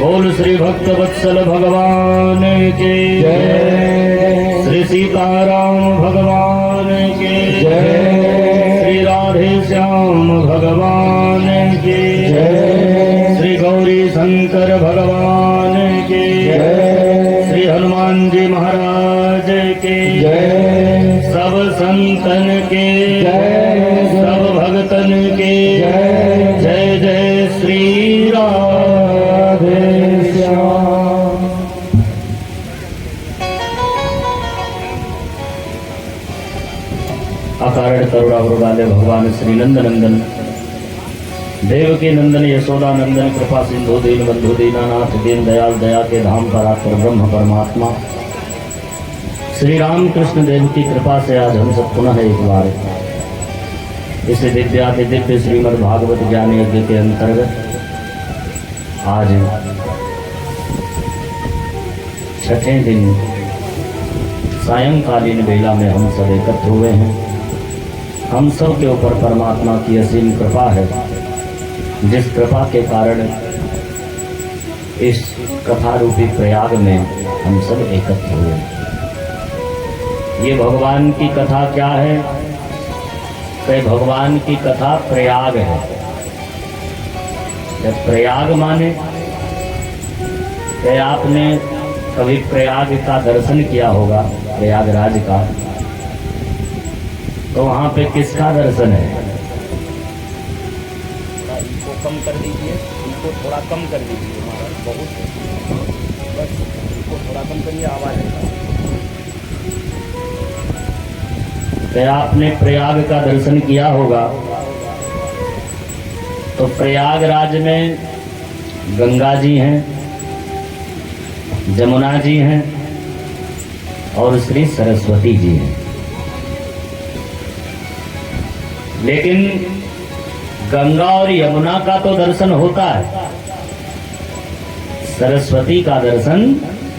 बोल श्री भक्त वत्सल भगवान के जय। श्री सीताराम भगवान के जय। श्री राधे श्याम भगवान के जय। श्री गौरी शंकर भगवान के जय। श्री हनुमान जी महाराज के जय। सब संतन के जय। सब भक्तन के जय। जय जय श्री राधे श्याम। अकारण करुणा वाले भगवान श्री नंद नंदन देवकी नंदन यशोदा नंदन कृपा सिंधु दीन बंधु दीनानाथ दीन दयाल दया के धाम परात्पर ब्रह्म परमात्मा श्री राम कृष्ण देव की कृपा से आज हम सब पुनः एक बार इस दिव्याति दिव्य श्रीमद् भागवत ज्ञान यज्ञ के अंतर्गत आज छठे दिन सायंकालीन बेला में हम सब एकत्र हुए हैं। हम सब के ऊपर परमात्मा की असीम कृपा है, जिस कृपा के कारण इस कथा रूपी प्रयाग में हम सब एकत्र हुए। ये भगवान की कथा क्या है? कि भगवान की कथा प्रयाग है। जब प्रयाग माने कि आपने कभी प्रयाग का दर्शन किया होगा, प्रयागराज का, तो वहां पे किसका दर्शन है? इनको कम कर दीजिए, इनको थोड़ा कम कर दीजिए, महाराज बहुत, बस इनको थोड़ा कम करिए, आवाज है। तो आपने प्रयाग का दर्शन किया होगा, तो प्रयागराज में गंगा जी हैं, जमुना जी हैं और श्री सरस्वती जी हैं। लेकिन गंगा और यमुना का तो दर्शन होता है, सरस्वती का दर्शन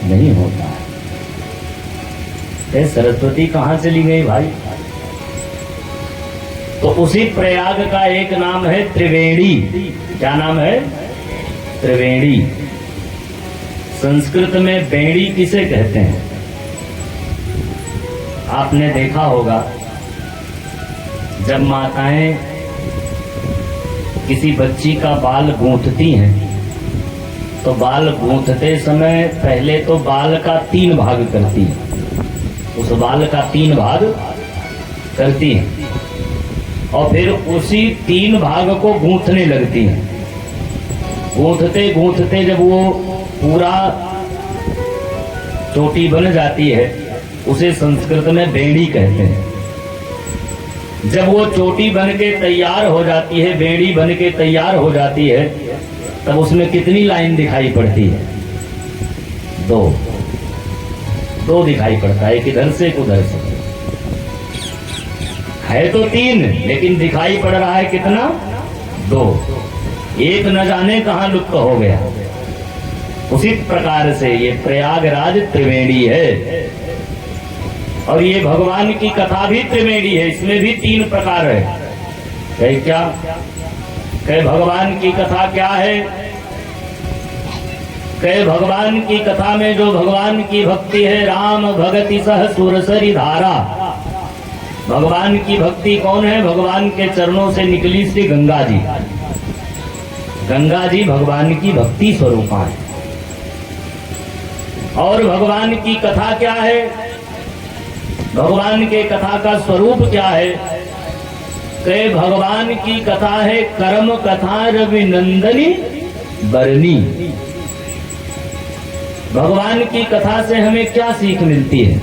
नहीं होता है। सरस्वती कहां चली गई भाई? तो उसी प्रयाग का एक नाम है त्रिवेणी। क्या नाम है? त्रिवेणी। संस्कृत में बेड़ी किसे कहते हैं? आपने देखा होगा, जब माताएं किसी बच्ची का बाल गूंथती हैं, तो बाल गूंथते समय पहले तो बाल का 3 भाग करती हैं। उस बाल का 3 भाग करती हैं और फिर उसी 3 भाग को गूंथने लगती हैं। गूंथते गूंथते जब वो पूरा चोटी बन जाती है, उसे संस्कृत में बेड़ी कहते हैं। जब वो चोटी बन के तैयार हो जाती है, बेड़ी बन के तैयार हो जाती है, तब उसमें कितनी लाइन दिखाई पड़ती है? 2 दिखाई पड़ता है, एक इधर से एक उधर से। है तो 3, लेकिन दिखाई पड़ रहा है कितना? 2। एक न जाने कहां लुप्त हो गया। उसी प्रकार से ये प्रयागराज त्रिवेणी है, और ये भगवान की कथा भी त्रिवेणी है। इसमें भी 3 प्रकार है। क्या भगवान की कथा क्या है? भगवान की कथा में जो भगवान की भक्ति है, राम भगति सह सुरसरी धारा। भगवान की भक्ति कौन है? भगवान के चरणों से निकली श्री गंगा जी। गंगा जी भगवान की भक्ति स्वरूपा है। और भगवान की कथा क्या है? भगवान के कथा का स्वरूप क्या है? कि भगवान की कथा है कर्म कथा रविनंदनी बरनी। भगवान की कथा से हमें क्या सीख मिलती है?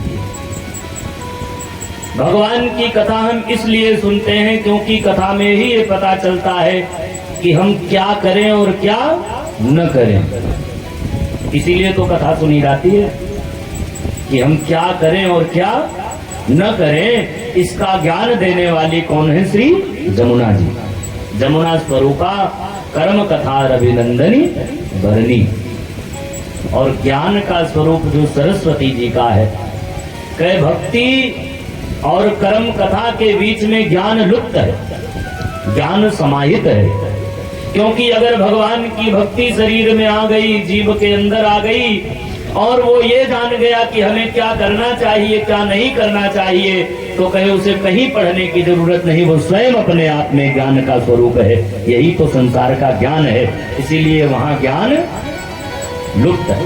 भगवान की कथा हम इसलिए सुनते हैं क्योंकि कथा में ही ये पता चलता है कि हम क्या करें और क्या न करें। इसीलिए तो कथा सुनी जाती है कि हम क्या करें और क्या न करें। इसका ज्ञान देने वाली कौन है? श्री जमुना जी। जमुना स्वरूपा कर्म कथा रविनंदनी बरनी। और ज्ञान का स्वरूप जो सरस्वती जी का है, कह भक्ति और कर्म कथा के बीच में ज्ञान लुप्त है, ज्ञान समाहित है। क्योंकि अगर भगवान की भक्ति शरीर में आ गई, जीव के अंदर आ गई, और वो ये जान गया कि हमें क्या करना चाहिए क्या नहीं करना चाहिए, तो कहे उसे कहीं पढ़ने की जरूरत नहीं, वो स्वयं अपने आप में ज्ञान का स्वरूप है। यही तो संसार का ज्ञान है, इसीलिए वहां ज्ञान लुप्त है।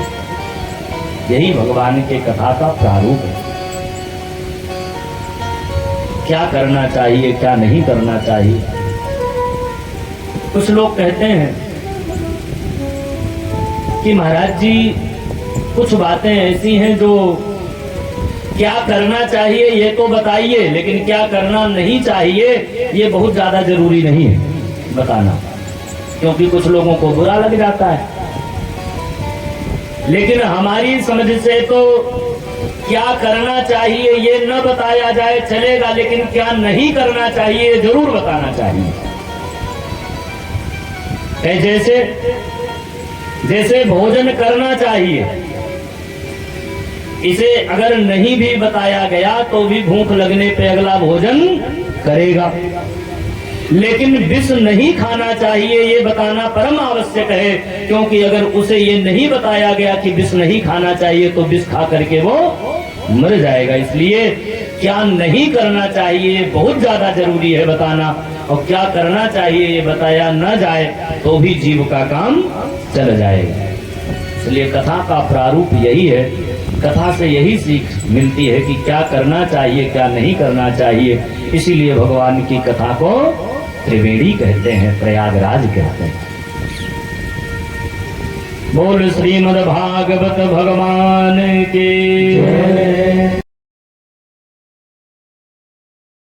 यही भगवान के कथा का प्रारूप है। क्या करना चाहिए क्या नहीं करना चाहिए। कुछ लोग कहते हैं कि महाराज जी कुछ बातें ऐसी हैं जो क्या करना चाहिए ये तो बताइए, लेकिन क्या करना नहीं चाहिए ये बहुत ज्यादा जरूरी नहीं है बताना, क्योंकि कुछ लोगों को बुरा लग जाता है। लेकिन हमारी समझ से तो क्या करना चाहिए ये न बताया जाए चलेगा, लेकिन क्या नहीं करना चाहिए जरूर बताना चाहिए। जैसे भोजन करना चाहिए, इसे अगर नहीं भी बताया गया तो भी भूख लगने पे अगला भोजन करेगा, लेकिन विष नहीं खाना चाहिए ये बताना परम आवश्यक है, क्योंकि अगर उसे ये नहीं बताया गया कि विष नहीं खाना चाहिए तो विष खा करके वो मर जाएगा। इसलिए क्या नहीं करना चाहिए बहुत ज्यादा जरूरी है बताना, और क्या करना चाहिए ये बताया न जाए तो भी जीव का काम चल जाएगा। इसलिए कथा का प्रारूप यही है, कथा से यही सीख मिलती है कि क्या करना चाहिए क्या नहीं करना चाहिए। इसीलिए भगवान की कथा को त्रिवेणी कहते हैं, प्रयागराज कहते हैं। बोल श्रीमद् भागवत भगवान की जय।